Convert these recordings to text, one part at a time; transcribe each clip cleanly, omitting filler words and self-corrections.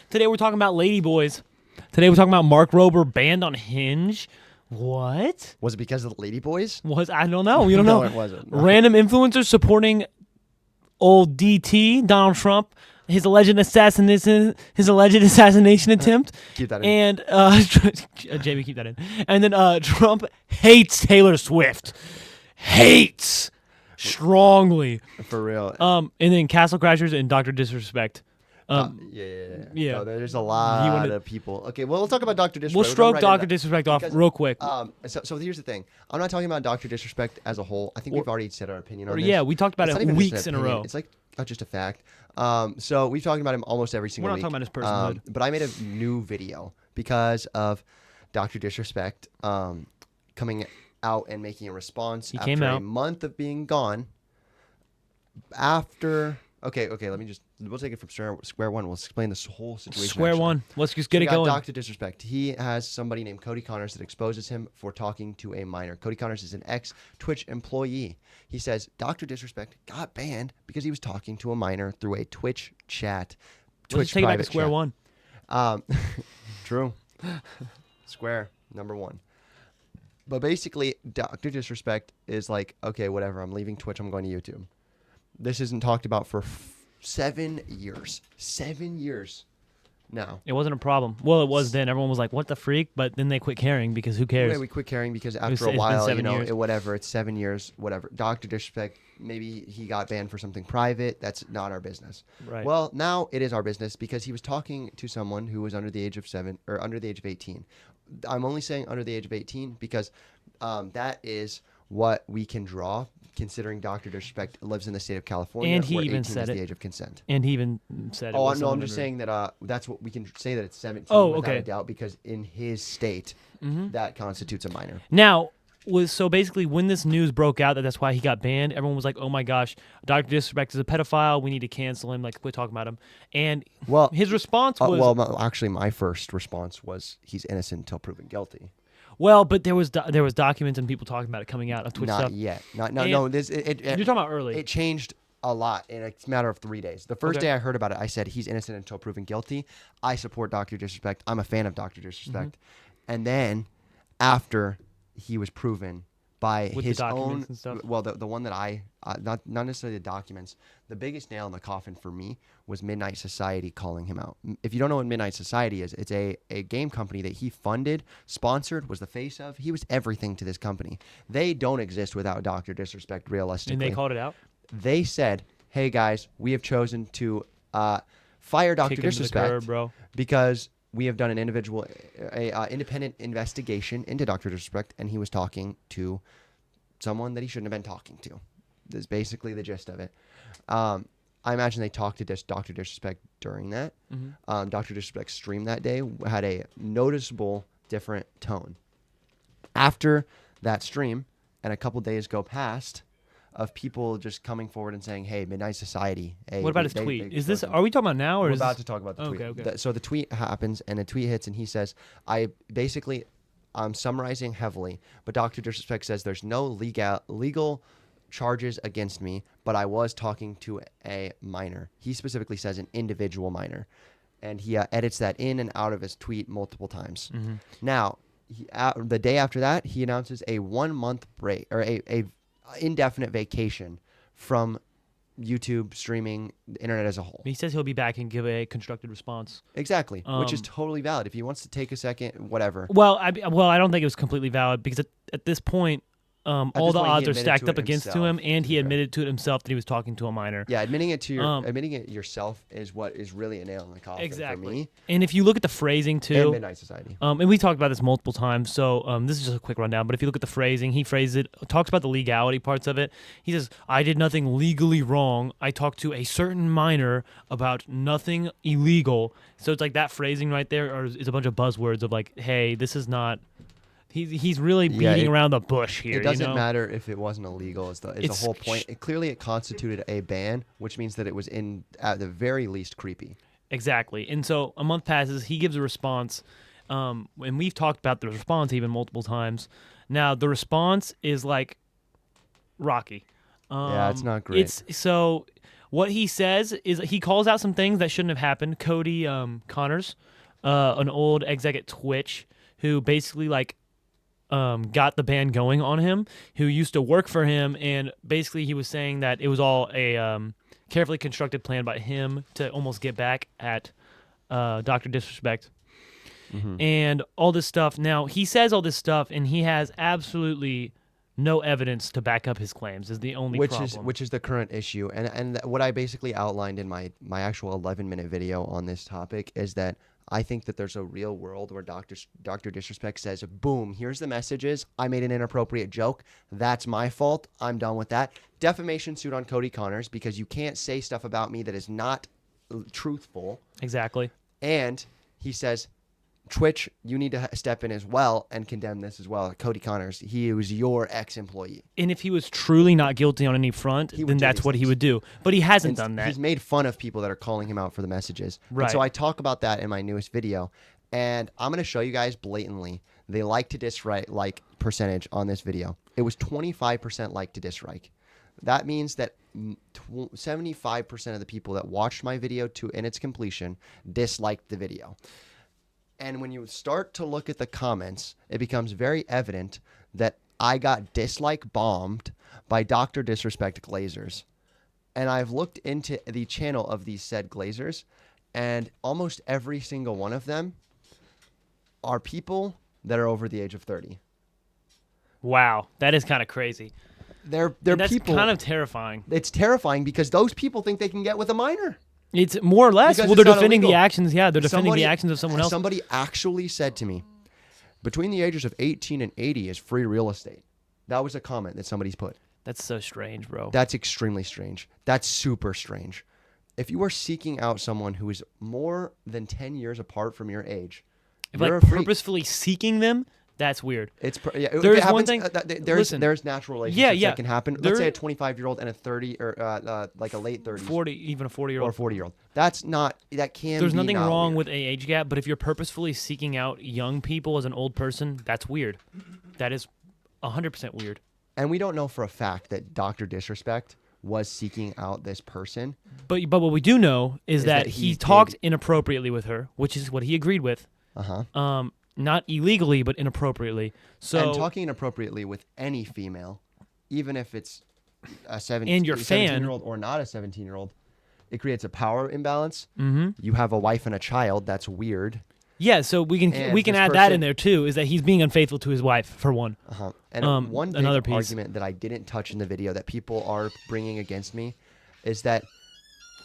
Today we're talking about ladyboys. Today we're talking about Mark Rober banned on Hinge. What? Was it because of the lady boys? I don't know. We don't know. No, it wasn't. Random influencers supporting old DT, Donald Trump, his alleged assassination attempt. Keep that in. And Jamie, keep that in. And then Trump hates Taylor Swift. Hates strongly. For real. And then Castle Crashers and Dr. Disrespect. Yeah. No, there's a lot of people. Okay, well, we'll talk about Dr. Disrespect. We'll stroke Dr. Disrespect off real quick. So here's the thing. I'm not talking about Dr. Disrespect as a whole. I think we've already said our opinion on this. Yeah, we talked about It's not it even just an weeks in a opinion. row. It's like just a fact. So we've talked about him almost every single week. We're not talking about his personhood. But I made a new video because of Dr. Disrespect coming out and making a response He after came out. a month of being gone. Okay, we'll take it from square one. We'll explain this whole situation. Square actually. one. Let's just get So it we got going. Dr. Disrespect. He has somebody named Cody Connors that exposes him for talking to a minor. Cody Connors is an ex-Twitch employee. He says Dr. Disrespect got banned because he was talking to a minor through a Twitch chat. Let's take it back to square one. True. Square number one. But basically, Dr. Disrespect is like, okay, whatever. I'm leaving Twitch. I'm going to YouTube. This isn't talked about for 7 years. 7 years now. It wasn't a problem. Well, it was then. Everyone was like, what the freak? But then they quit caring because who cares? Yeah, we quit caring because after It's a been while, 7 years. whatever. It's 7 years, whatever. Dr. Disrespect, maybe he got banned for something private. That's not our business. Right. Well, now it is our business because he was talking to someone who was under the age of 18. I'm only saying under the age of 18 because that is what we can draw, considering Dr. Disrespect lives in the state of California, And he where even 18 said is it. the age of consent. And he even said it. Oh, was no, I'm someone just under- saying that that's what we can say that it's 17 Oh, without okay. a doubt because in his state, that constitutes a minor. Now, so basically when this news broke out that that's why he got banned, everyone was like, oh my gosh, Dr. Disrespect is a pedophile. We need to cancel him. Like, quit talking about him. And Well, his response was... actually, my first response was he's innocent until proven guilty. Well, but there was documents and people talking about it coming out of Twitch Not stuff. yet. And- You're You're talking about early. It changed a lot in a matter of 3 days. The first Okay. day I heard about it, I said he's innocent until proven guilty. I support Dr. Disrespect. I'm a fan of Dr. Disrespect. And then after he was proven by With the his documents own, and stuff? well, the one that not necessarily the documents, the biggest nail in the coffin for me was Midnight Society calling him out. If you don't know what Midnight Society is, it's a game company that he funded, sponsored, was the face of. He was everything to this company. They don't exist without Dr. Disrespect, realistically. And they called it out? They said, hey guys, we have chosen to fire Dr. Kick him to the Disrespect curb, bro. because we have done an independent investigation into Dr. Disrespect, and he was talking to someone that he shouldn't have been talking to. That's basically the gist of it. I imagine they talked to Dr. Disrespect during that. Dr. Disrespect's stream that day had a noticeable different tone. After that stream, and a couple days go past, of people just coming forward and saying, "Hey, Midnight Society." Hey, What about his tweet? Is this? Are we talking about now, or We're is about this, to talk about the tweet. Okay. So the tweet happens, and a tweet hits, and he says, I'm summarizing heavily, but Dr. Disrespect says there's no legal charges against me, but I was talking to a minor. He specifically says an individual minor, and he edits that in and out of his tweet multiple times. Now, the day after that, he announces a 1 month break or a indefinite vacation from YouTube, streaming, the internet as a whole. He says he'll be back and give a constructive response. Exactly, which is totally valid. If he wants to take a second, whatever. Well, I don't think it was completely valid because at this point, all this the point, he odds are admitted stacked to up it against himself. him, and he Okay. admitted to it himself that he was talking to a minor. Yeah, admitting it yourself is what is really a nail in the coffin Exactly. for me. And if you look at the phrasing too, And Midnight Society. and we talked about this multiple times, so this is just a quick rundown. But if you look at the phrasing, he phrased it, talks about the legality parts of it. He says, "I did nothing legally wrong. I talked to a certain minor about nothing illegal." So it's like that phrasing right there is a bunch of buzzwords of like, "Hey, this is not." He's really beating around the bush here. It doesn't you know? matter if it wasn't illegal. It's the whole point. Clearly, it constituted a ban, which means that it was at the very least creepy. Exactly. And so a month passes. He gives a response, and we've talked about the response even multiple times. Now the response is like rocky. Yeah, it's not great. So What he says is he calls out some things that shouldn't have happened. Cody Connors, an old exec at Twitch, who basically got the ban going on him, who used to work for him, and basically he was saying that it was all a carefully constructed plan by him to almost get back at Dr. Disrespect. And all this stuff. Now, he says all this stuff, and he has absolutely no evidence to back up his claims is the only problem. Which is the current issue. And what I basically outlined in my actual 11-minute video on this topic is that I think that there's a real world where Dr. Disrespect says, boom, here's the messages. I made an inappropriate joke. That's my fault. I'm done with that. Defamation suit on Cody Connors because you can't say stuff about me that is not truthful. Exactly. And he says, Twitch, you need to step in as well and condemn this as well. Cody Connors, he was your ex-employee. And if he was truly not guilty on any front, then that's what he would do. But he hasn't done that. He's made fun of people that are calling him out for the messages. Right. And so I talk about that in my newest video. And I'm going to show you guys blatantly the like to dislike percentage on this video. It was 25% like to dislike. That means that 75% of the people that watched my video in its completion disliked the video. And when you start to look at the comments, it becomes very evident that I got dislike bombed by Dr. Disrespect Glazers. And I've looked into the channel of these said Glazers, and almost every single one of them are people that are over the age of 30. Wow, that is kind of crazy. They're that's people. Kind of terrifying. It's terrifying because those people think they can get with a minor. It's more or less. Because Well, they're it's not defending the illegal. actions. Yeah, they're defending the actions of someone else. Somebody actually said to me, between the ages of 18 and 80 is free real estate. That was a comment that somebody's put. That's so strange, bro. That's extremely strange. That's super strange. If you are seeking out someone who is more than 10 years apart from your age, If you're like a freak. purposefully seeking them, that's weird. It's There's it happens, one thing. Listen, there's natural relationships yeah. that can happen. Let's say a 25-year-old and a 30 or like a late 30s 40, even a 40-year-old. or 40-year-old. That can. There's be nothing not wrong weird. with an age gap, but if you're purposefully seeking out young people as an old person, that's weird. That is 100% weird. And we don't know for a fact that Dr. Disrespect was seeking out this person. But what we do know is that he he talked did- inappropriately with her, which is what he agreed with. Not illegally, but inappropriately. So And talking inappropriately with any female, even if it's a And your fan. 17-year-old or not a 17-year-old, it creates a power imbalance. You have a wife and a child. That's weird. yeah, so we can And this add that in person- there too. Is that he's being unfaithful to his wife for one. And one big another piece. argument that I didn't touch in the video that people are bringing against me is that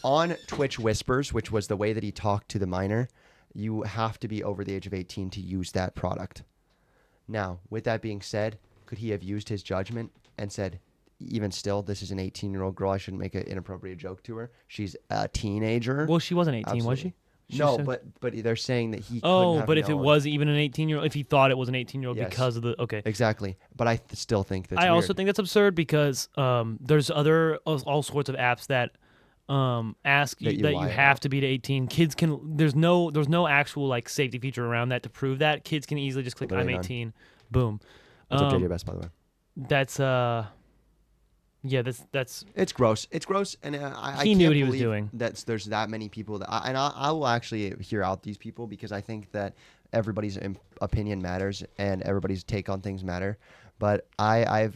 on Twitch Whispers, which was the way that he talked to the minor, you have to be over the age of 18 to use that product. Now, with that being said, could he have used his judgment and said, even still, this is an 18-year-old girl, I shouldn't make an inappropriate joke to her. She's a teenager. Well, she wasn't 18, was Absolutely. she? No, said- but they're saying that he couldn't Oh, have but if it known. was even an 18-year-old, if he thought it was an 18-year-old Yes. because of the okay. Exactly. But I still think that's I weird. also think that's absurd because there's all sorts of apps that ask That you you that you lie have about. to be to 18. Kids can there's no actual like safety feature around that to prove that. Kids can easily just click I'm Literally none. 18, boom. What's up, JJ Best, by the way? That's yeah, that's It's gross. It's gross, and I He knew can't what he was believe doing. That there's that many people that, I will actually hear out these people because I think that everybody's opinion matters and everybody's take on things matter. But I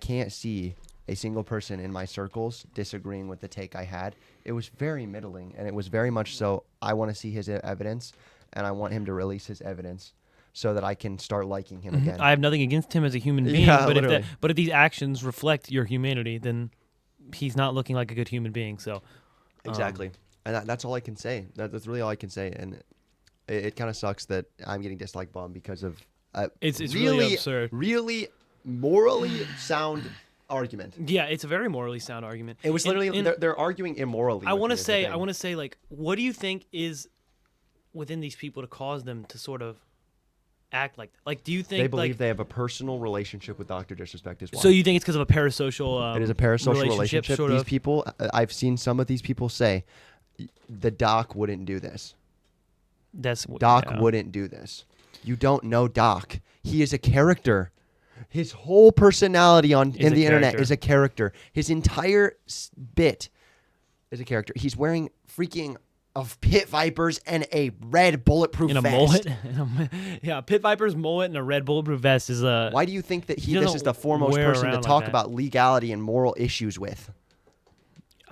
can't see a single person in my circles disagreeing with the take I had. It was very middling, and it was very much so. I want to see his evidence, and I want him to release his evidence so that I can start liking him again. I have nothing against him as a human being, Yeah, but literally. if these actions reflect your humanity, then he's not looking like a good human being. So Exactly. And that's all I can say. That's really all I can say. And it kind of sucks that I'm getting dislike bombed because of It's really absurd. Really morally sound argument. Yeah, it's a very morally sound argument. It was literally they're arguing immorally. I want to say, like, what do you think is within these people to cause them to sort of act like? Do you think they believe like, they have a personal relationship with Dr. Disrespect as well. So you think it's because of a parasocial? It is a parasocial relationship. Sort These of. people, I've seen some of these people say, the doc wouldn't do this. Doc yeah. wouldn't do this. You don't know Doc. He is a character. His whole personality in the internet character. is a character. His entire bit is a character. He's wearing freaking of pit vipers and a red bulletproof In a vest. mullet. Yeah, Pit Viper's mullet and a red bulletproof vest is a. Why do you think that this doesn't is the foremost wear person to around like talk that. about legality and moral issues with?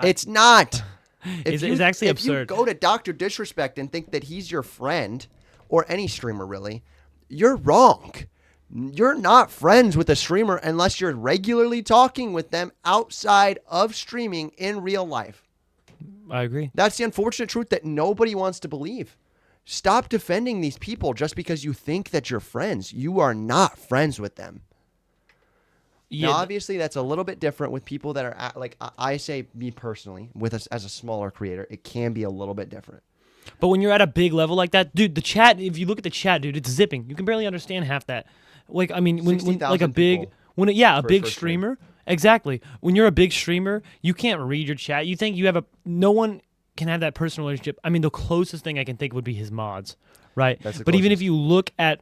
It's not. It's actually if you absurd. go to Dr. Disrespect and think that he's your friend, or any streamer really, you're wrong. You're not friends with a streamer unless you're regularly talking with them outside of streaming in real life. I agree. That's the unfortunate truth that nobody wants to believe. Stop defending these people just because you think that you're friends. You are not friends with them. Yeah, Now, obviously, that's a little bit different with people that are like I say, me personally, with us as a smaller creator, it can be a little bit different. but when you're at a big level like that, dude, the chat. If you look at the chat, dude, it's zipping. You can barely understand half that. Like, I mean, when like a 60,000 big, people a for big his first stream. streamer. Exactly. When you're a big streamer, you can't read your chat. You think you have no one can have that personal relationship. I mean, the closest thing I can think would be his mods, right? That's the But even if closest. you look at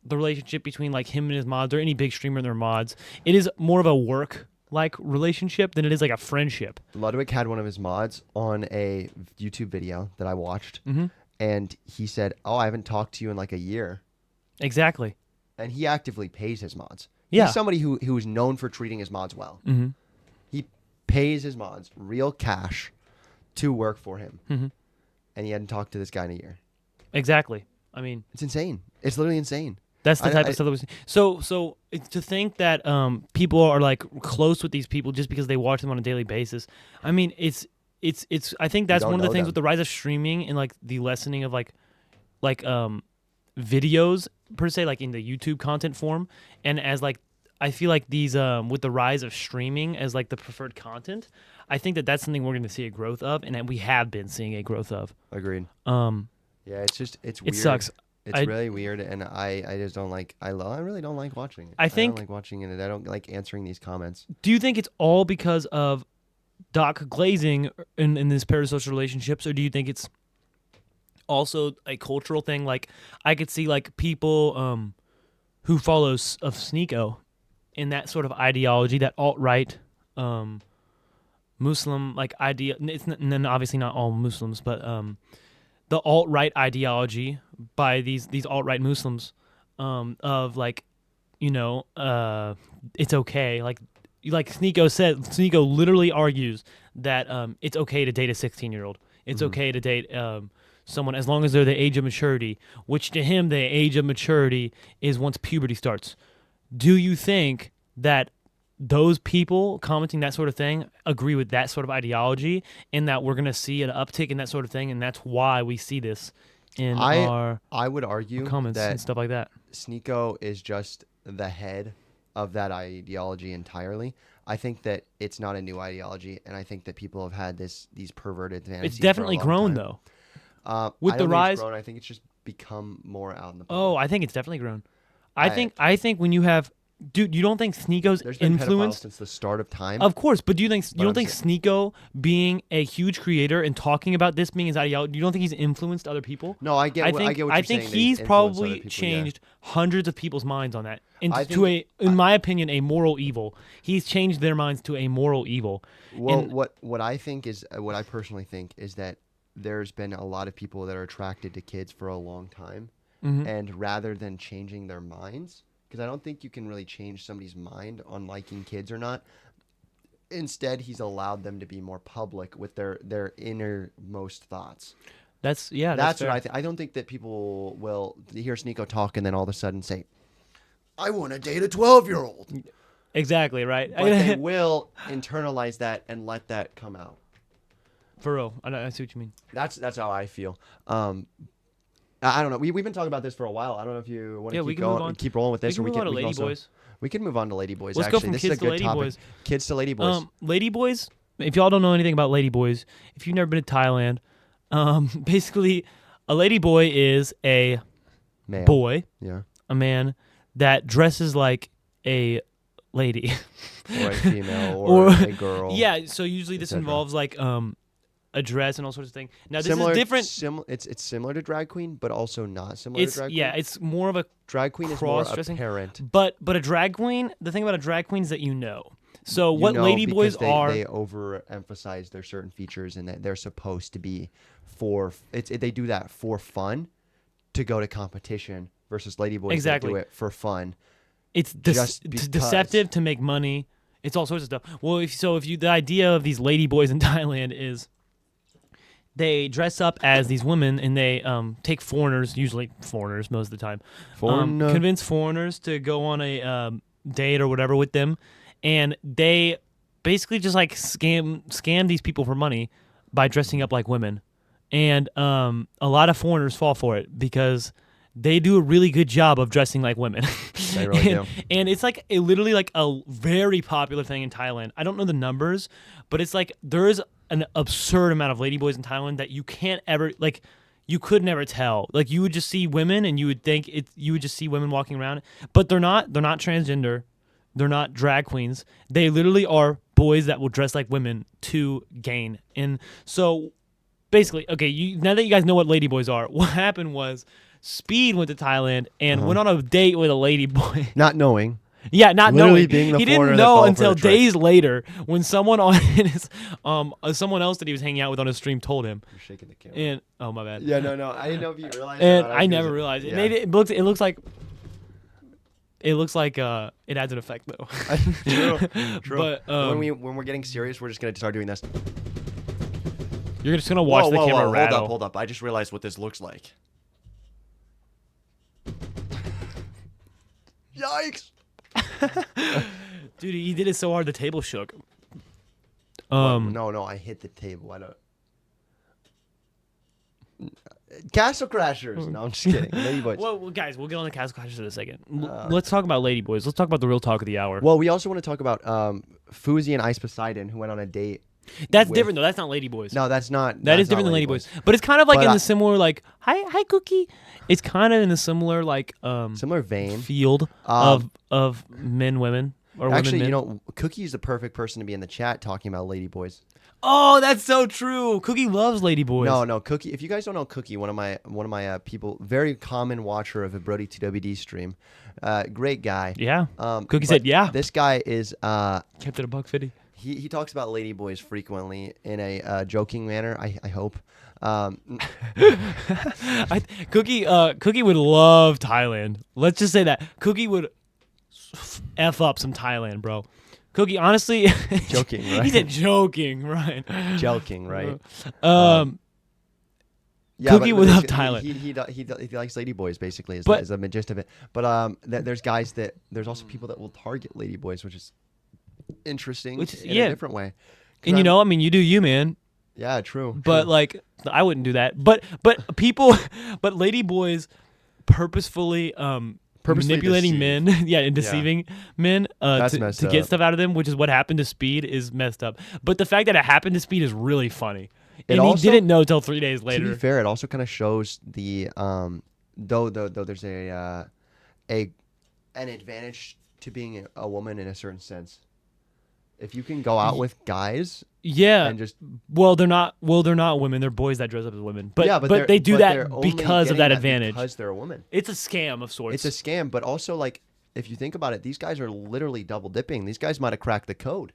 the relationship between like him and his mods, or any big streamer and their mods, it is more of a work-like relationship than it is like a friendship. Ludwig had one of his mods on a YouTube video that I watched, and he said, "Oh, I haven't talked to you in like a year," Exactly. and he actively pays his mods. Yeah. He's somebody who is known for treating his mods well. Mm-hmm. He pays his mods real cash to work for him, and he hadn't talked to this guy in a year. Exactly. I mean, It's insane. It's literally insane. that's the type I- of stuff that was. So it's to think that people are like close with these people just because they watch them on a daily basis. I mean, it's. I think that's don't one of the know things them. with the rise of streaming and like the lessening of like videos per se, like in the YouTube content form, and as like I feel like these with the rise of streaming as like the preferred content, I think that that's something we're going to see a growth of, and that we have been seeing a growth of. Agreed. Um, Yeah, it's it weird. sucks. It's I- really weird, and I just don't like. I really don't like watching it. I think- don't like watching it, and I don't like answering these comments. Do you think it's all because of Doc glazing in this parasocial relationships, or do you think it's also a cultural thing? Like, I could see like people who follow of Sneeko in that sort of ideology, that alt-right Muslim like idea. It's and then obviously not all Muslims, but the alt-right ideology by these alt-right Muslims of like, it's okay. Like Sneeko said, Sneeko literally argues that it's okay to date a 16-year-old. It's okay to date someone as long as they're the age of maturity, which to him, the age of maturity is once puberty starts. Do you think that those people commenting that sort of thing agree with that sort of ideology, and that we're going to see an uptick in that sort of thing, and that's why we see this in our I would argue comments and that stuff like that? Sneeko is just the head of that ideology entirely. I think that it's not a new ideology, and I think that people have had these perverted fantasies. It's definitely for a long grown, time. though. With the rise- grown, I think it's just become more out in the public. Oh, I think it's definitely grown. I think when you have, dude, you don't think Sneeko's There's been pedophiles influenced? since the start of time. Of course, but you But don't I'm think Sneeko being a huge creator and talking about this being his ideology, you don't think he's influenced other people? No, I get. I what think you're I think saying, that he's influenced other probably people, yeah. changed hundreds of people's minds on that into I to think- in my opinion, a moral evil. He's changed their minds to a moral evil. Well, And- what I think is what I personally think is that there's been a lot of people that are attracted to kids for a long time, and rather than changing their minds, because I don't think you can really change somebody's mind on liking kids or not. Instead, he's allowed them to be more public with their innermost thoughts. That's That's what fair. I think. I don't think that people will hear Sneeko talk and then all of a sudden say, "I want to date a 12-year-old." Exactly, right? But they will internalize that and let that come out. For real. I see what you mean. That's how I feel. I don't know. We've been talking about this for a while. I don't know if you want to we keep can move going, on. keep rolling with this, We or can move on to we can Lady also- Boys. We can move on to Lady Boys. Let's go Actually, from this kids is a to good Lady topic. Boys. Kids to Lady Boys. Lady Boys, if y'all don't know anything about Lady Boys, if you've never been to Thailand, basically a Lady Boy is a Male. boy, Yeah. a man that dresses like a lady. Or a female, or a girl. Yeah, so usually this etc. involves like a dress and all sorts of things. Now this Similar, is different. It's similar to drag queen, but also not similar to drag queen. It's more of a Drag queen is more cross-dressing. apparent. but a drag queen, the thing about a drag queen is that So You what know, ladyboys because are. they overemphasize their certain features and that they're supposed to be they do that for fun to go to competition versus ladyboys that do Exactly. it for fun It's just because. deceptive to make money. It's all sorts of stuff. Well, if you the idea of these ladyboys in Thailand is they dress up as these women and they take foreigners, usually foreigners most of the time, convince foreigners to go on a date or whatever with them, and they basically just like scam these people for money by dressing up like women, and a lot of foreigners fall for it because they do a really good job of dressing like women. They really and, do. and it's like literally like a very popular thing in Thailand. I don't know the numbers, but it's like there is an absurd amount of ladyboys in Thailand that you can't ever like. You could never tell. Like you would just see women, and you would think it. You would just see women walking around, but they're not. They're not transgender. They're not drag queens. They literally are boys that will dress like women to gain. And so, basically, okay. Now that you guys know what ladyboys are, what happened was Speed went to Thailand and went on a date with a ladyboy. Not knowing. Yeah, not Literally knowing. being the He foreigner didn't that know fell for until the trick. days later when someone on his someone else that he was hanging out with on his stream told him. You're shaking the camera. And oh my bad. Yeah, no. I didn't know if you realized. And or not. I never realized it. Yeah. Made it. It looks like. It looks like it adds an effect though. True. But when we're getting serious, we're just gonna start doing this. you're just gonna watch the camera rattle. Hold up. I just realized what this looks like. Yikes! Dude, he did it so hard the table shook. No, I hit the table. I don't. Castle Crashers. No, I'm just kidding. Ladyboys. Well, guys, we'll get on the Castle Crashers in a second. Let's talk about ladyboys. Let's talk about the real talk of the hour. Well, we also want to talk about Fuzi and Ice Poseidon, who went on a date. That's different though. That's not ladyboys. No, that's not. That is different than ladyboys. But it's kind of like But in the similar like hi Cookie. It's kind of in the similar like Similar vein. field of men, women, or Actually, women. you know, Cookie is the perfect person to be in the chat talking about ladyboys. Oh, that's so true. Cookie loves ladyboys. No, Cookie. If you guys don't know Cookie, one of my people, very common watcher of a Brody TWD stream, great guy. Yeah. Cookie but said, "Yeah." This guy is Kept it $1.50. he talks about ladyboys frequently in a joking manner. I hope. Cookie would love Thailand. Let's just say that Cookie would f up some Thailand, bro. Cookie, honestly, Joking, right? He said joking, right? Joking, right? Yeah, Cookie would love Thailand. He likes ladyboys, basically, is But- the gist of it. But there's guys there's also people that will target ladyboys, which is interesting in a different way. 'Cause And you know, I mean, you do you, man. Yeah, true. But like, I wouldn't do that. But ladyboys purposefully manipulating men, and deceiving men That's messed to get up. stuff out of them, which is what happened to Speed, is messed up. But the fact that it happened to Speed is really funny, and also- he didn't know till 3 days To later. be fair, it also kind of shows the though there's an advantage to being a woman in a certain sense. If you can go out with guys Yeah. and just Well, they're not women. They're boys that dress up as women. But yeah, but they do but that they're only because of getting that advantage. because they're a woman. It's a scam of sorts. It's a scam, but also like if you think about it, these guys are literally double dipping. These guys might have cracked the code.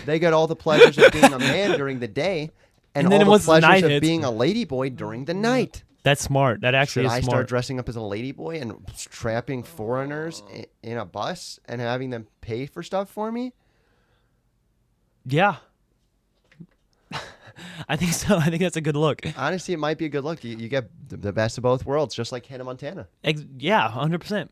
They get all the pleasures of being a man during the day, and then all the once the pleasures night of hits- being a ladyboy during the night. That's smart. That actually Should is I smart. start dressing up as a ladyboy and trapping foreigners in a bus and having them pay for stuff for me? Yeah. I think so. I think that's a good look. Honestly, it might be a good look. You get the best of both worlds, just like Hannah Montana. Yeah, 100%.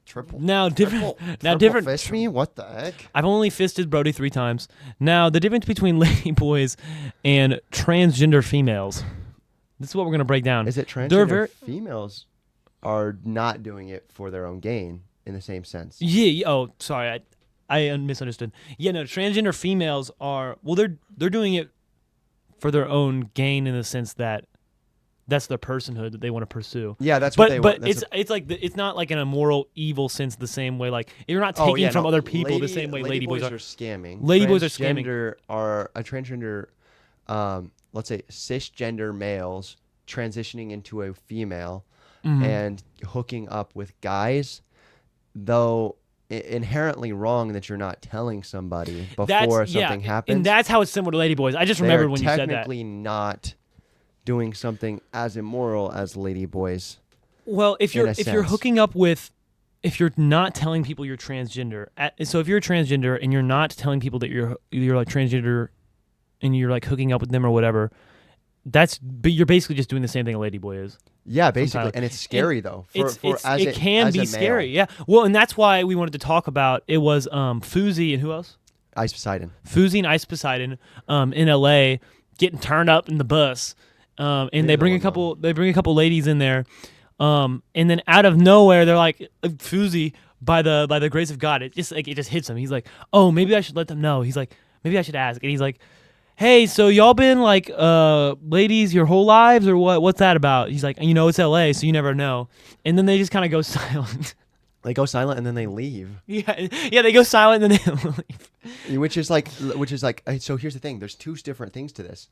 Triple. Now different. Now triple different. Fist me? What the heck? I've only fisted Brody 3 times. Now the difference between ladyboys and transgender females. This is what we're gonna break down. Is it They're transgender females are not doing it for their own gain in the same sense? Yeah. Oh, sorry. I misunderstood. Yeah. No. Transgender females are. Well, they're doing it for their own gain in the sense that that's their personhood that they want to pursue. Yeah, that's what they But want. it's like it's not like in a moral evil sense the same way. Like you're not Oh, taking yeah, from no, other people the same way ladyboys are. scamming. Ladyboys are scamming. Transgender, let's say cisgender males transitioning into a female Mhm. and hooking up with guys, though inherently wrong that you're not telling somebody before something happens. And that's how it's similar to ladyboys. I just remembered when you said that. Technically not doing something as immoral as ladyboys. Well, if you're hooking up with, if you're not telling people you're transgender, so if you're a transgender and you're not telling people that you're like transgender, and you're like hooking up with them or whatever, but you're basically just doing the same thing a ladyboy is. Yeah, basically, and it's scary though. It can be scary. Yeah. Well, and that's why we wanted to talk about it was Fuzi and who else? Ice Poseidon. Fuzi and Ice Poseidon in LA getting turned up in the bus, and they bring a couple ladies in there. And then out of nowhere, they're like, Fuzi, by the grace of God, it just hits him. He's like, oh, maybe I should let them know. He's like, maybe I should ask. And he's like, hey, so y'all been like ladies your whole lives or what? What's that about? He's like, it's LA, so you never know. And then they just kind of go silent. They go silent and then they leave. Yeah, they go silent and then they leave. Which is like, so here's the thing. There's two different things to this.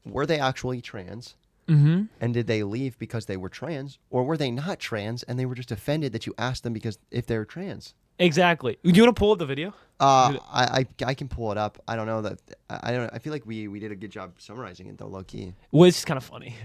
Were they actually trans? Mm-hmm. And did they leave because they were trans, or were they not trans and they were just offended that you asked them because if they're trans? Exactly. Do you want to pull up the video? I can pull it up. I don't know that. I feel like we did a good job summarizing it though, low key. Well, it's kind of funny.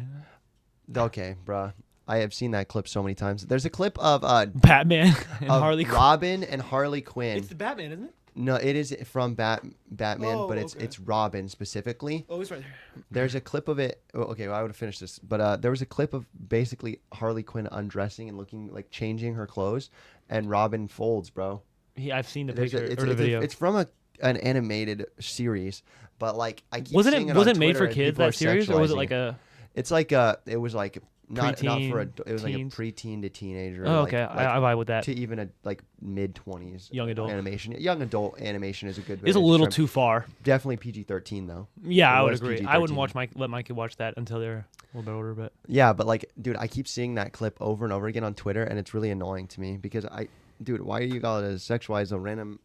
Okay, bruh. I have seen that clip so many times. There's a clip of Batman and Harley Quinn. Robin and Harley Quinn. It's the Batman, isn't it? No, it is from Batman, but it's Robin specifically. Oh, it's right there. There's a clip of it. Okay, well, I would have finished this, but there was a clip of basically Harley Quinn undressing and looking like changing her clothes, and Robin folds, bro. Yeah, I've seen the picture or the video. It's from an animated series, but like I keep wasn't seeing it on wasn't made Twitter for and kids people that are series, or was it sexualizing like a? It's like it was like not for it was like a preteen to teenager. Oh, okay, I vibe with that. To even a like mid-20s young adult animation. Young adult animation is a good. It's a little too far. Definitely PG-13 though. Yeah, I would agree. I wouldn't let my kid watch that until they're a little bit older. But yeah, but like, dude, I keep seeing that clip over and over again on Twitter, and it's really annoying to me because dude, why are you got to sexualize a random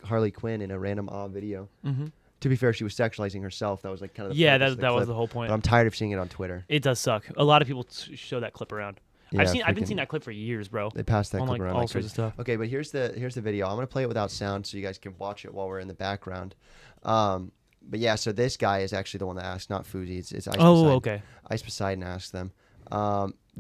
Harley Quinn in a random video? Mm-hmm. To be fair, she was sexualizing herself. That was like kind of that was the whole point. But I'm tired of seeing it on Twitter. It does suck. A lot of people show that clip around. Yeah, I've been seeing that clip for years, bro. They passed that clip around all like sorts of stuff. Okay, but here's the video. I'm gonna play it without sound so you guys can watch it while we're in the background. But yeah, so this guy is actually the one that asked, not Fuzi. It's Ice Poseidon. Okay. Ice Poseidon asked them.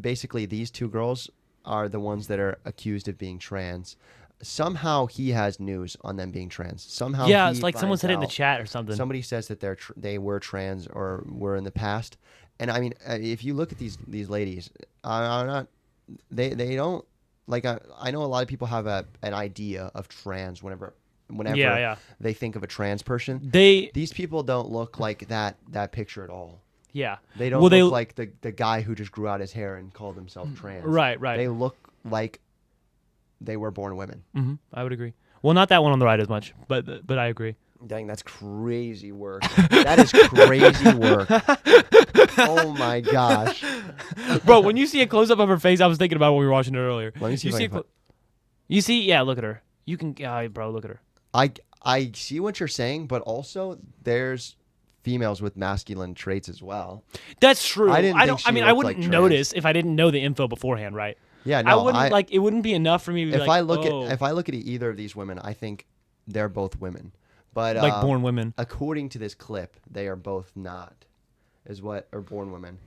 Basically, these two girls are the ones that are accused of being trans. Somehow he has news on them being trans. Somehow it's like someone said it in the chat or something. Somebody says that they were trans or were in the past. And I mean, if you look at these ladies, they don't like. I know a lot of people have an idea of trans whenever they think of a trans person. These people don't look like that picture at all. Yeah, they don't look like the guy who just grew out his hair and called himself trans. Right. They look like they were born women. Mm-hmm. I would agree. Well, not that one on the right as much, but I agree. Dang, that's crazy work. That is crazy work. Oh my gosh, bro! When you see a close up of her face, I was thinking about when we were watching it earlier. Let me see. You see, yeah. Look at her. You can, bro. Look at her. I see what you're saying, but also there's females with masculine traits as well. That's true. I wouldn't like notice if I didn't know the info beforehand, right? Yeah, no, I wouldn't it wouldn't be enough for me to be if I look at either of these women, I think they're both women. But like born women. According to this clip, they are both not born women.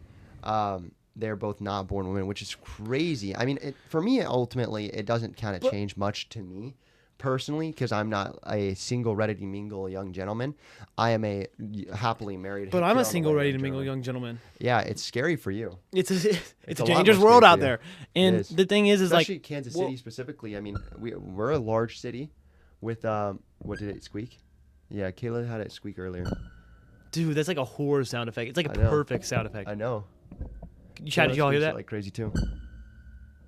They're both not born women, which is crazy. I mean, for me, ultimately, it doesn't kind of change much to me personally, because I'm not a single, ready to mingle young gentleman. I am a happily married. But I'm a single, ready to mingle young gentleman. Yeah, it's scary for you. It's a dangerous world out there. And the thing is especially like Kansas City specifically. I mean, we're a large city with what did it squeak? Yeah, Kayla had it squeak earlier. Dude, that's like a horror sound effect. It's like a perfect sound effect. I know. Did y'all hear that? Like crazy too.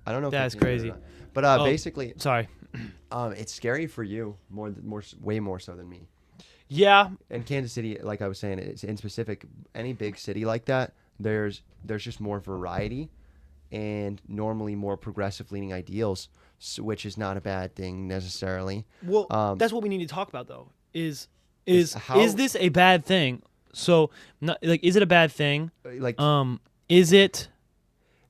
I don't know. That's crazy. But basically, sorry. It's scary for you way more so than me. Yeah. And Kansas City, like I was saying, it's in specific, any big city like that, there's just more variety and normally more progressive leaning ideals, which is not a bad thing necessarily. Well, that's what we need to talk about though. Is this a bad thing? So, is it a bad thing? Is it?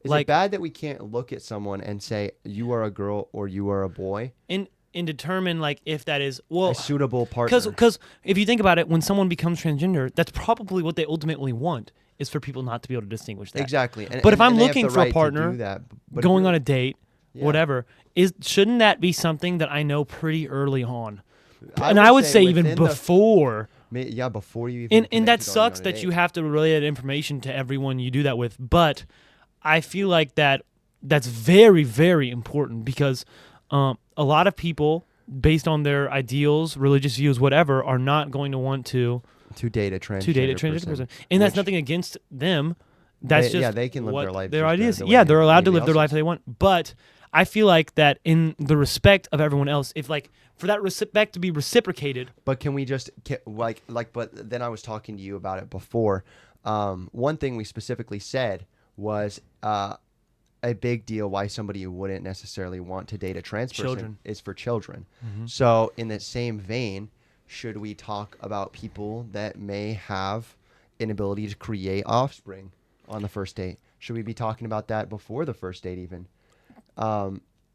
Is it bad that we can't look at someone and say you are a girl or you are a boy? And and determine like if that is well a suitable partner. because if you think about it, when someone becomes transgender, that's probably what they ultimately want is for people not to be able to distinguish that. Exactly. But if I'm they have looking the for a right to partner, do that, but if going you're- on a date, Yeah. whatever, shouldn't that be something that I know pretty early on? I And I would say even within the- before. yeah, before you even And that commit to going sucks on a that date. you have to relay that information to everyone you do that with. But I feel like that's very, very important because a lot of people, based on their ideals, religious views, whatever, are not going to want to date a transgender person. And that's which- nothing against them. That's just they can live what their life their just ideas. the way Yeah, they're allowed to anybody live their else life is. they want. But I feel like that in the respect of everyone else, if like for that respect to be reciprocated. But can we just but then I was talking to you about it before. One thing we specifically said was a big deal why somebody wouldn't necessarily want to date a trans person Children. is for children. Mm-hmm. So in the same vein, should we talk about people that may have an ability to create offspring on the first date? Should we be talking about that before the first date even?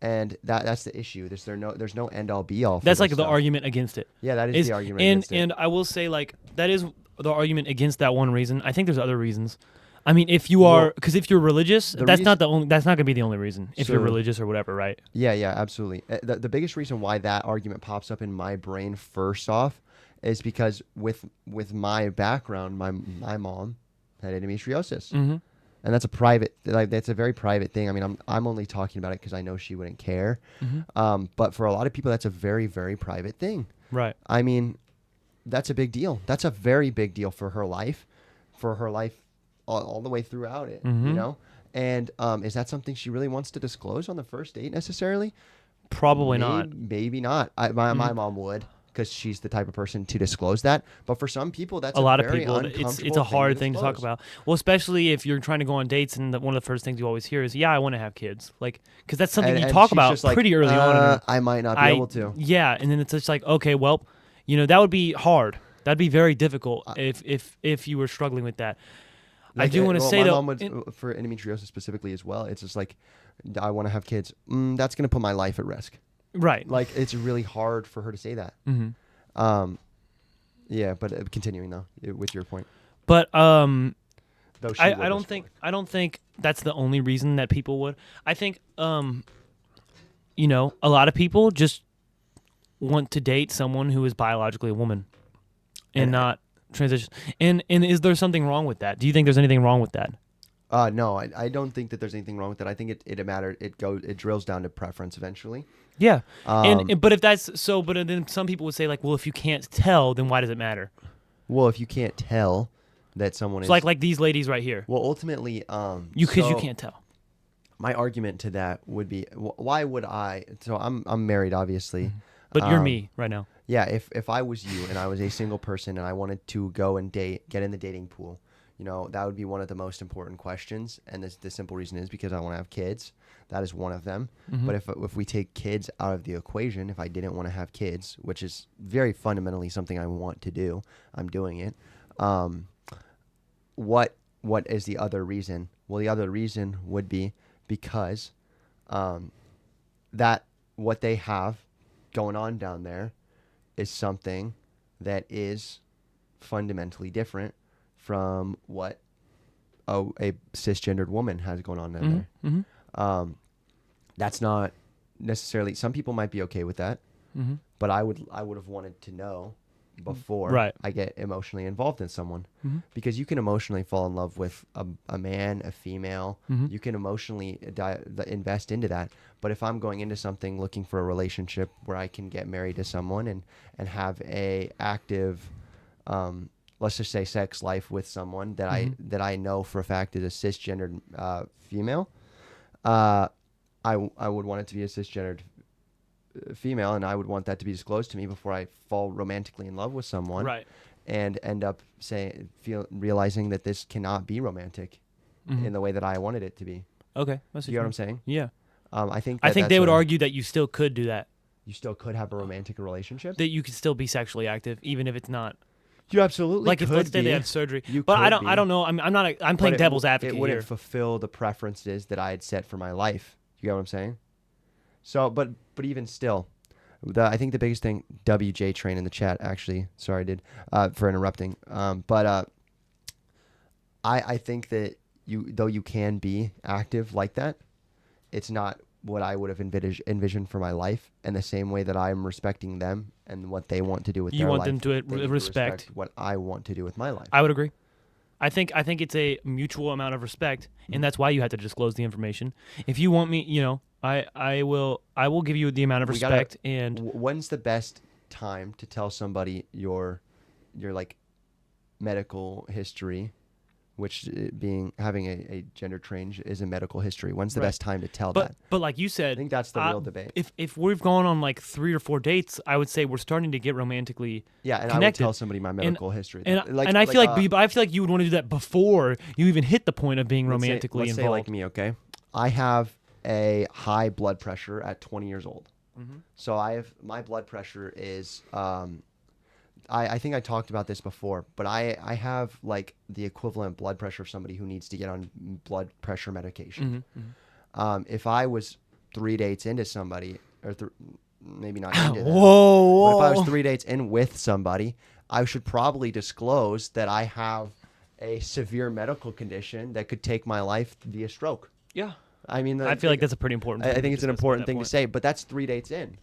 And that's the issue. There's no end all be all. That's like the argument against it. Yeah, that is the argument against it. And I will say like that is the argument against that one reason. I think there's other reasons. I mean, if you are, because if you're religious, that's not going to be the only reason. If you're religious or whatever, right? Yeah, absolutely. The biggest reason why that argument pops up in my brain first off is because with my background, my mom had endometriosis, Mm-hmm. and that's a very private thing. I mean, I'm only talking about it because I know she wouldn't care. Mm-hmm. But for a lot of people, that's a very, very private thing. Right. I mean, that's a big deal. That's a very big deal for her life, all the way throughout it, Mm-hmm. you know? And is that something she really wants to disclose on the first date necessarily? Probably not. Maybe not. My mom would, because she's the type of person to disclose that. But for some people, that's a lot of very people. It's uncomfortable a hard thing to talk disclose. about. Well, especially if you're trying to go on dates, and one of the first things you always hear is, "Yeah, I want to have kids," like because that's something you And talk she's about just like, pretty early on. In her, I might not be able to. Yeah, and then it's just like, okay, well, that would be hard. That'd be very difficult if you were struggling with that. I do want to say my though, mom would, for endometriosis specifically as well. It's just like, I want to have kids. That's going to put my life at risk. right? Like, it's really hard for her to say that. Mm-hmm. Yeah, but continuing though with your point. But Though she I would don't disclose. think that's the only reason that people would. I think a lot of people just want to date someone who is biologically a woman and not transition. And is there something wrong with that? Do you think there's anything wrong with that? No, I don't think that there's anything wrong with that. I think it matters. It drills down to preference eventually. Yeah. But if that's so, but then some people would say like, well, if you can't tell, then why does it matter? Well, if you can't tell that someone is like these ladies right here. well, ultimately, You can't tell. My argument to that would be, why would I? So I'm married, obviously. But you're me right now. Yeah, if I was you and I was a single person and I wanted to go and get in the dating pool, that would be one of the most important questions. And the simple reason is because I want to have kids. That is one of them. Mm-hmm. But if we take kids out of the equation, if I didn't want to have kids, which is very fundamentally something I want to do, I'm doing it. What is the other reason? Well, the other reason would be because that what they have going on down there is something that is fundamentally different from what a cisgendered woman has going on down there. Mm-hmm. That's not necessarily. Some people might be okay with that, Mm-hmm. but I would have wanted to know before Right. I get emotionally involved in someone, Mm-hmm. because you can emotionally fall in love with a man, a female. Mm-hmm. You can emotionally invest into that. But if I'm going into something looking for a relationship where I can get married to someone and have a active, let's just say, sex life with someone that Mm-hmm. I know for a fact is a cisgendered female, I would want it to be a cisgendered female, and I would want that to be disclosed to me before I fall romantically in love with someone, Right. and end up realizing that this cannot be romantic Mm-hmm. in the way that I wanted it to be. Okay. That's You know what I'm saying? Yeah. I think They would argue that you still could do that. you still could have a romantic relationship. That you could still be sexually active even if it's not. You absolutely Like if could let's say be. they have surgery. You But I could don't. be. I don't know. I'm not. I'm But playing devil's advocate It wouldn't here. fulfill the preferences that I had set for my life. You get what I'm saying? So, but even still, I think the biggest thing, WJ Train in the chat, actually, sorry, dude, for interrupting. But I think that though you can be active like that, it's not what I would have envisioned for my life. And the same way that I'm respecting them and what they want to do with You their want life, them to they need respect. what I want to do with my life. I would agree. I think it's a mutual amount of respect, and that's why you have to disclose the information. If you want me, I will give you the amount of respect. And when's the best time to tell somebody your like medical history, which having a gender change is a medical history? When's the best time to tell that? But like you said, I think that's the real debate. If we've gone on like 3 or 4 dates, I would say we're starting to get romantically and connected. I would tell somebody my medical history. And I feel like you would want to do that before you even hit the point of being romantically let's involved. say like me, okay? I have a high blood pressure at 20 years old. Mm-hmm. So my blood pressure is I think I talked about this before, but I have like the equivalent blood pressure of somebody who needs to get on blood pressure medication. Mm-hmm. Mm-hmm. If I was 3 dates into somebody, or maybe not into that, whoa. but if I was 3 dates in with somebody, I should probably disclose that I have a severe medical condition that could take my life via stroke. Yeah. I mean, I feel like that's a pretty important thing. I think it's an important thing to say, but that's 3 dates in,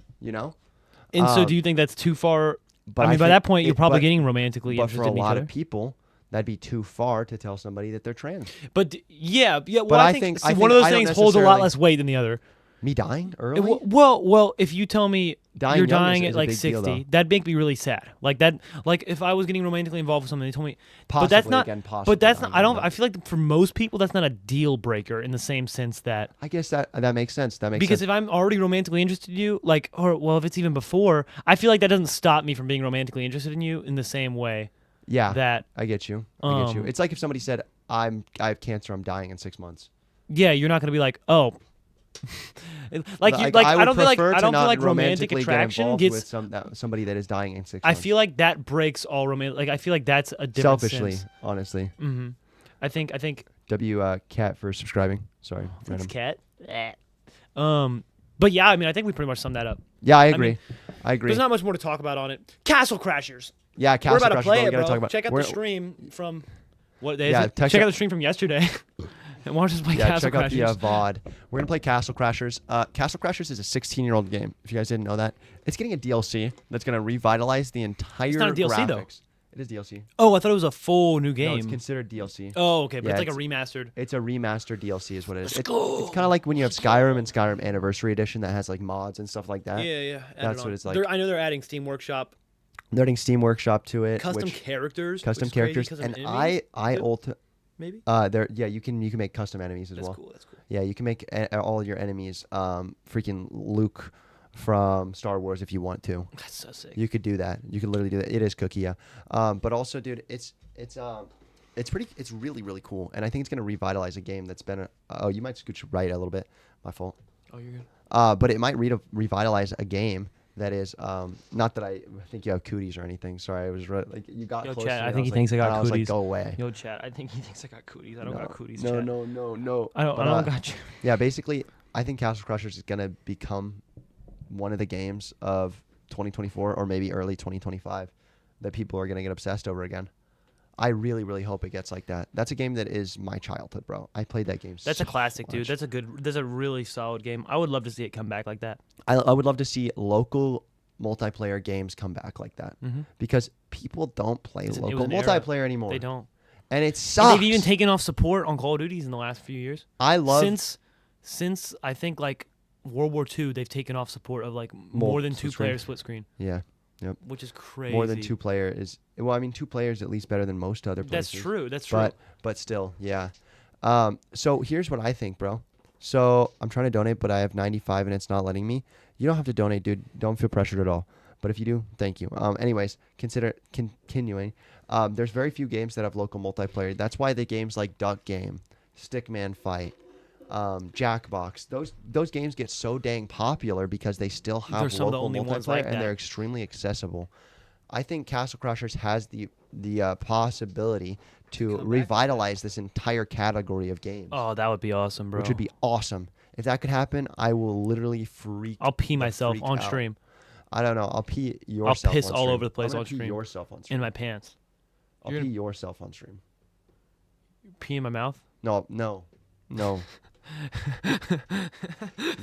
And so do you think that's too far? But by that point, you're probably getting romantically but interested for a in each lot other. of people, that'd be too far to tell somebody that they're trans. But yeah. Well, But I think one of those things holds a lot less weight than the other. Me dying early? Well, if you tell me you're dying is at a like big 60, deal, that'd make me really sad. Like that, like if I was getting romantically involved with something, they told me, Possibly, but that's not. again, possibly, but that's not. I feel like for most people, that's not a deal breaker in the same sense that. I guess that makes sense. Because if I'm already romantically interested in you, if it's even before, I feel like that doesn't stop me from being romantically interested in you in the same way. Yeah. That I get you. It's like if somebody said, I have cancer, I'm dying in 6 months. Yeah, you're not gonna be like, oh. I don't feel like romantic attraction gets with somebody that is dying in 6 months. I feel like that breaks all romantic. Like I feel like that's a different selfishly, sense. honestly. Mm-hmm. I think Cat for subscribing. Sorry, thanks, Cat. But yeah, I mean, I think we pretty much summed that up. Yeah, I agree. I agree. There's not much more to talk about on it. Castle Crashers. Yeah, Castle We're about Crashers. to play it, bro. bro. Check out the stream from what day Yeah, is it? Check out the stream from yesterday. And watch us play Castle Crashers. Check out the VOD. We're going to play Castle Crashers. Castle Crashers is a 16-year-old game, if you guys didn't know that. It's getting a DLC that's going to revitalize the entire It's not a DLC, graphics. though. It is DLC. Oh, I thought it was a full new game. No, it's considered DLC. Oh, okay, but Yeah, it's like a remastered. It's a remastered DLC is what it is. It's go. kind of like when you have Skyrim and Skyrim Anniversary Edition that has like mods and stuff like that. Yeah. That's what it's like. I know they're adding Steam Workshop. They're adding Steam Workshop to it. Custom characters. Custom which is crazy, characters. custom And enemies, maybe. you can make custom enemies as well. That's cool. Yeah, you can make all your enemies freaking Luke from Star Wars if you want to. That's so sick. You could do that. You could literally do that. It is cookie, yeah. But also, dude, it's really, really cool. And I think it's gonna revitalize a game that's been you might scooch right a little bit. My fault. Oh, you're good. But it might revitalize a game that is not that I think you have cooties or anything. Sorry, I was like you got Yo, close chat, to me, I think he was thinks like, I got and I was like, cooties. go away. Yo, chat, I think he thinks I got cooties. I don't got cooties. No, chat. no. I don't got you. Yeah, basically, I think Castle Crushers is gonna become one of the games of 2024 or maybe early 2025 that people are gonna get obsessed over again. I really, really hope it gets like that. That's a game that is my childhood, bro. I played that game. That's so a classic, much. dude. That's a really solid game. I would love to see it come back like that. I would love to see local multiplayer games come back like that because people don't play local multiplayer anymore. They don't. And it sucks. And they've even taken off support on Call of Duties in the last few years. I love since I think like World War II, they've taken off support of like more than 2 player split screen. Yeah. Yep. Which is crazy. More than 2 player is 2 players at least better than most other places. That's true. But still, yeah. So here's what I think, bro. So I'm trying to donate, but I have 95 and it's not letting me. You don't have to donate, dude. Don't feel pressured at all. But if you do, thank you. Anyways, consider continuing. There's very few games that have local multiplayer. That's why the games like Duck Game, Stickman Fight, Jackbox, those games get so dang popular because they still have local multiplayer and they're extremely accessible. I think Castle Crashers has the possibility to revitalize this entire category of games. Oh, that would be awesome, bro. Which would be awesome. If that could happen, I will literally I'll pee myself on out. stream. I don't know. I'll pee I'll yourself. piss on all stream. over the place I'm gonna on pee stream. yourself on stream. In my pants. I'll You're pee gonna- yourself on stream. Pee in my mouth. No.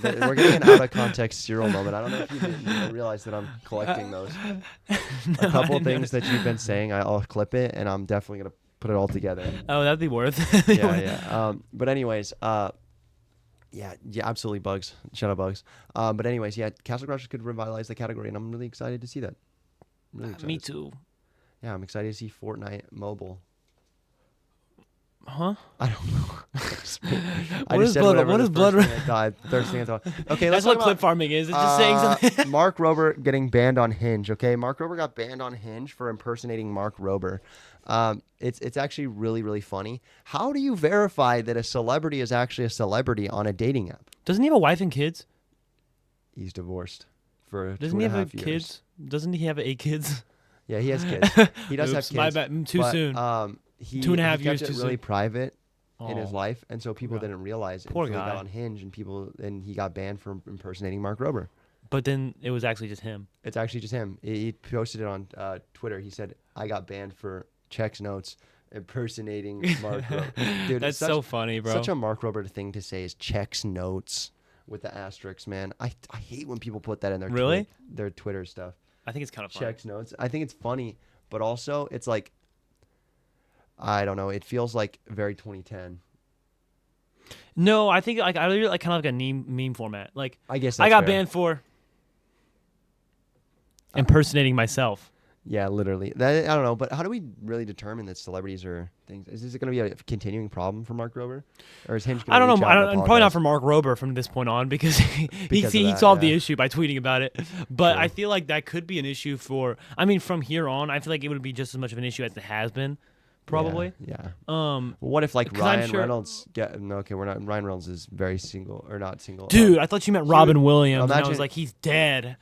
We're getting an out of context Cyril moment. I don't know if you realize that I'm collecting those. A couple things that you've been saying, I'll clip it, and I'm definitely gonna put it all together. Oh, that'd be worth. Yeah. But anyways, yeah, absolutely bugs. Shut up, bugs. But anyways, yeah, Castle Crashers could revitalize the category, and I'm really excited to see that. Really excited. Me too. Yeah, I'm excited to see Fortnite mobile. Huh? I don't know. What is blood? What is blood? First thing I thought. Okay, That's let's what talk clip about, farming is. It's just saying something. Mark Rober getting banned on Hinge. Okay, Mark Rober got banned on Hinge for impersonating Mark Rober. It's actually really funny. How do you verify that a celebrity is actually a celebrity on a dating app? Doesn't he have a wife and kids? He's divorced for Doesn't 2.5 he have years. kids? Doesn't he have 8 kids? Yeah, he has kids. He does have Oops, kids. my bad. Too but, soon. He, 2.5 he years kept too it really soon. private in his Oh. life, and so people Poor guy. didn't realize it. Poor until He guy. got on Hinge, and he got banned for impersonating Mark Rober. But then it was actually just him. It's actually just him. He posted it on Twitter. He said, "I got banned for checks notes impersonating Mark Rober." Dude, That's it's so funny, bro. Such a Mark Rober thing to say is checks notes with the asterisks, man. I hate when people put that in their Really? their Twitter stuff. I think it's kind of funny. Checks notes. I think it's funny, but also it's like, I don't know. It feels like very 2010. No, I think I really like kind of like a meme format. Like I guess I that's got fair. banned for impersonating myself. Yeah, literally. I don't know, but how do we really determine that celebrities are things? Is this going to be a continuing problem for Mark Rober, or is Hinge? I don't know. Probably not for Mark Rober from this point on because Because of he that, solved yeah. the issue by tweeting about it. But True. I feel like that could be an issue for. I mean, from here on, I feel like it would be just as much of an issue as it has been, probably. Yeah. Um, What if like 'Cause I'm Ryan sure- Reynolds? No, okay, we're not. Ryan Reynolds is very single or not single. dude, I thought you meant Robin Williams, and I imagine- was like, he's dead.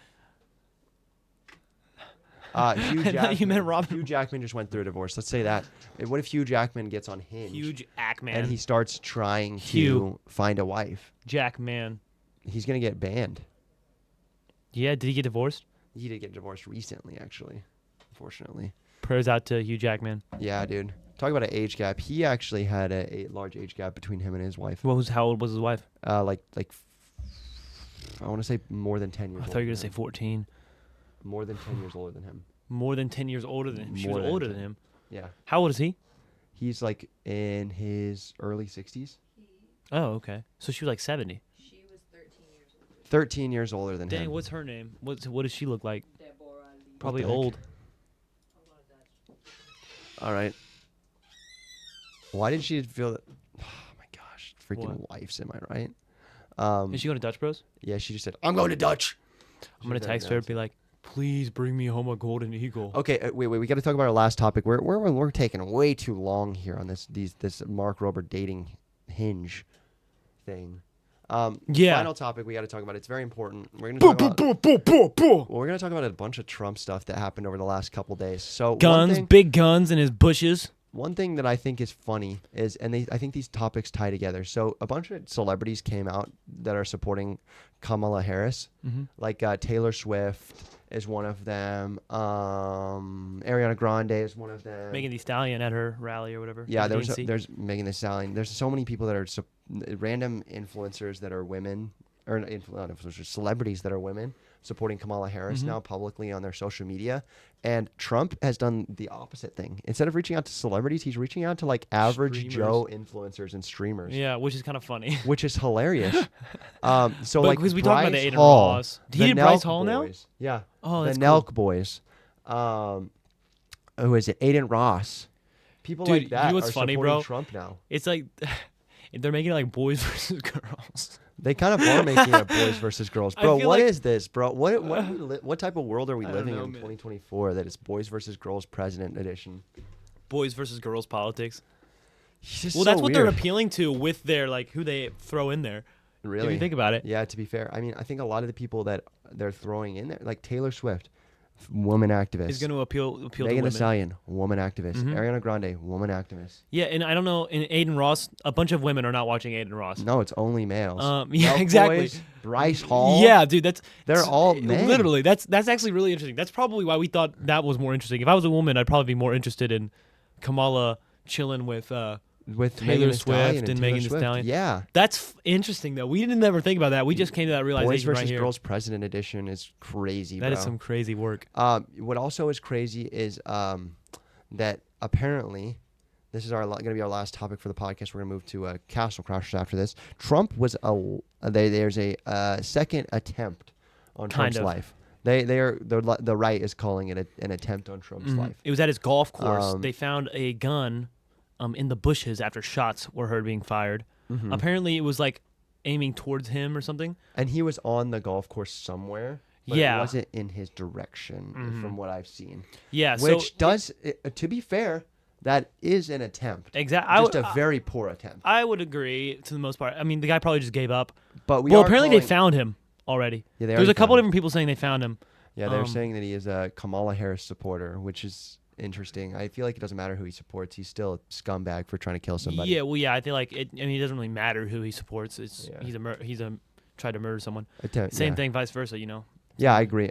Hugh I thought Jackman. you meant Robin. Hugh Jackman just went through a divorce. Let's say that. What if Hugh Jackman gets on Hinge Huge Ackman. and he starts trying to Hugh. find a wife? Jackman. He's gonna get banned. Yeah, did he get divorced? He did get divorced recently, actually. Unfortunately. Prayers out to Hugh Jackman. Yeah, dude. Talk about an age gap. He actually had a large age gap between him and his wife. How old was his wife? I want to say more than 10 years. I thought you were gonna say 14. More than 10 years older than him. More than 10 years older than him. She More was than older 10. than him. Yeah. How old is he? He's like in his early 60s. Oh, okay. So she was like 70. She was 13 years old. 13 years older than Dang, him. what's her name? What does she look like? Deborah Lee. Probably the heck? old. All right. Why did she feel that? Oh my gosh. Freaking What? wives, am I right? Is she going to Dutch Bros? Yeah, she just said, I'm going to Dutch. I'm going to text her and be like, please bring me home a golden eagle. Okay, wait. We got to talk about our last topic. We're taking way too long here on this Mark Rober dating Hinge thing. Yeah. Final topic we got to talk about. It's very important. We're gonna talk about. Well, we're gonna talk about a bunch of Trump stuff that happened over the last couple days. So Guns, big guns in his bushes. One thing that I think is funny is, I think these topics tie together. So a bunch of celebrities came out that are supporting Kamala Harris, like Taylor Swift is one of them. Ariana Grande is one of them. Megan Thee Stallion at her rally or whatever. Yeah, at the there's DNC. Megan Thee Stallion. There's so many people that are random influencers that are women, or not influencers, celebrities that are women supporting Kamala Harris now publicly on their social media. And Trump has done the opposite thing. Instead of reaching out to celebrities, he's reaching out to like average Streamers. Joe influencers and streamers. Yeah, which is kind of funny. Which is hilarious. So But like because we talked about the Bryce Aiden Hall, Ross. He the did Bryce Nelk Hall now? boys. Yeah. Oh, the that's Nelk cool. boys. Who is it? Aiden Ross. People Dude, like you that know what's are funny, supporting bro? Trump now. It's like they're making it like boys versus girls. They kind of are making it boys versus girls, I bro. feel What like- is this, bro? What type of world are we I don't living know, in man. 2024 that it's boys versus girls president edition? Boys versus girls politics. It's just Well, so that's what they're weird. appealing to with their like who they throw in there. Really? If you think about it. Yeah, to be fair, I mean, I think a lot of the people that they're throwing in there, like Taylor Swift, woman activist. is going to appeal to Megan Thee women. Stallion, woman activist. Mhm. Ariana Grande, woman activist. Yeah, and I don't know. In Aiden Ross, a bunch of women are not watching Aiden Ross. No, it's only males. Yeah, Milk exactly. Boys, Bryce Hall. Yeah, dude, They're all men. Literally, that's actually really interesting. That's probably why we thought that was more interesting. If I was a woman, I'd probably be more interested in Kamala chilling with with Taylor Megan Thee Stallion Swift and Taylor Megan Thee Swift. Stallion. Yeah. That's interesting though. We didn't ever think about that. We just came to that Boys realization versus right here. Girls President Edition is crazy, That bro. is some crazy work. What also is crazy is that apparently, this is going to be our last topic for the podcast. We're going to move to Castle Crashers after this. Trump was there's a second attempt on Kind Trump's of. life. The right is calling it an attempt on Trump's Mhm. life. It was at his golf course. Um, They found a gun in the bushes after shots were heard being fired. Mhm. Apparently, it was like aiming towards him or something. And he was on the golf course somewhere. But Yeah. it wasn't in his direction, Mhm. from what I've seen. Yeah, Which to be fair, that is an attempt. exactly. Just a very poor attempt. I would agree to the most part. I mean, the guy probably just gave up. But Well, apparently they found him already. Yeah, There's a couple different people saying they found him. Yeah, they're um, saying that he is a Kamala Harris supporter, which is interesting. I feel like it doesn't matter who he supports. He's still a scumbag for trying to kill somebody. Yeah, well, yeah, I feel like it. I mean, it doesn't really matter who he supports. It's Yeah. he's a tried to murder someone. Same Same thing, vice versa. You know. Yeah, I agree.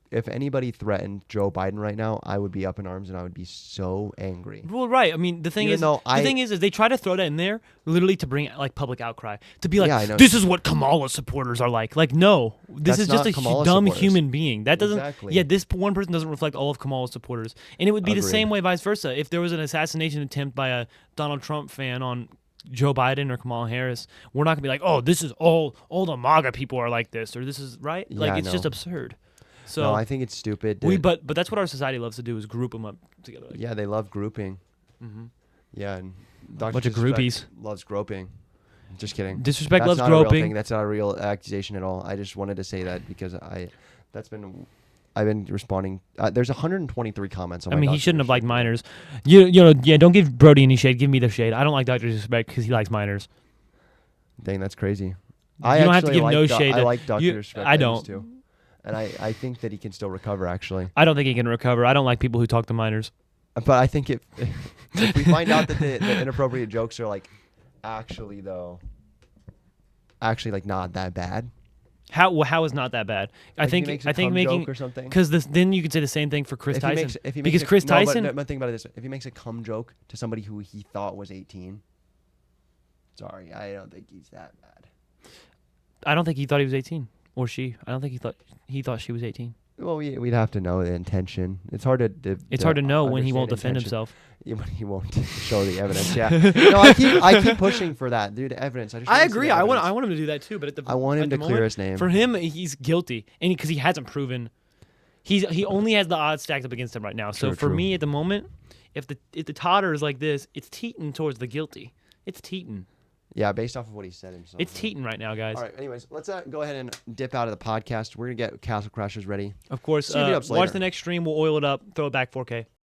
If anybody threatened Joe Biden right now, I would be up in arms and I would be so angry. Well, right. I mean, the thing Even is, though the thing is they try to throw that in there literally to bring like public outcry, to be like, Yeah, I know. this is what Kamala supporters are like. Like, no, this That's is just not a Kamala dumb supporters. human being. That doesn't. Exactly. Yeah, this one person doesn't reflect all of Kamala's supporters, and it would be the Agreed. same way, vice versa. If there was an assassination attempt by a Donald Trump fan on Joe Biden or Kamala Harris, we're not gonna be like, oh, this is all the MAGA people are like this, or this is right. Yeah, Like, I it's just know. absurd. So No, I think it's stupid. but that's what our society loves to do is group them up together. Like, Yeah, they love grouping. hmm Yeah, and Dr. Bunch of Disrespect groupies. loves groping. Just kidding. Disrespect That's loves not a real groping. thing. That's not a real accusation at all. I just wanted to say that because I've been responding. There's 123 comments on I my mean, he Dr. shouldn't have liked Disrespect. minors. You know, yeah. Don't give Brody any shade. Give me the shade. I don't like Dr. Disrespect because he likes minors. Dang, that's crazy. You don't have to give no shade. I like Dr. you- Disrespect. I used don't. to. And I think that he can still recover, actually. I don't think he can recover. I don't like people who talk to minors. But I think if we find out that the inappropriate jokes are like actually like not that bad. How is not that bad? Like, I think he makes a cum making joke or something. because then you could say the same thing for Chris Tyson. If he because makes Chris no, Tyson. But think about it this way: if he makes a cum joke to somebody who he thought was 18, sorry, I don't think he's that bad. I don't think he thought he was 18 or she. I don't think he thought she was 18. Well, we'd have to know the intention. It's hard to It's hard to know when he won't understand defend intention. himself. Yeah, when he won't show the evidence. Yeah. No, I keep pushing for that, dude. Evidence. I just I wanna see agree. the I want evidence. him to do that too. But I want him at to the clear moment, his name. For him, he's guilty, and because he hasn't proven, he only has the odds stacked up against him right now. So True, for true. me, at the moment, if the totter is like this, it's teeting towards the guilty. It's teeting. Yeah, based off of what he said himself. It's teeting right now, guys. All right. Anyways, let's go ahead and dip out of the podcast. We're gonna get Castle Crashers ready. Of course, See you watch later. the next stream. We'll oil it up, throw it back 4K.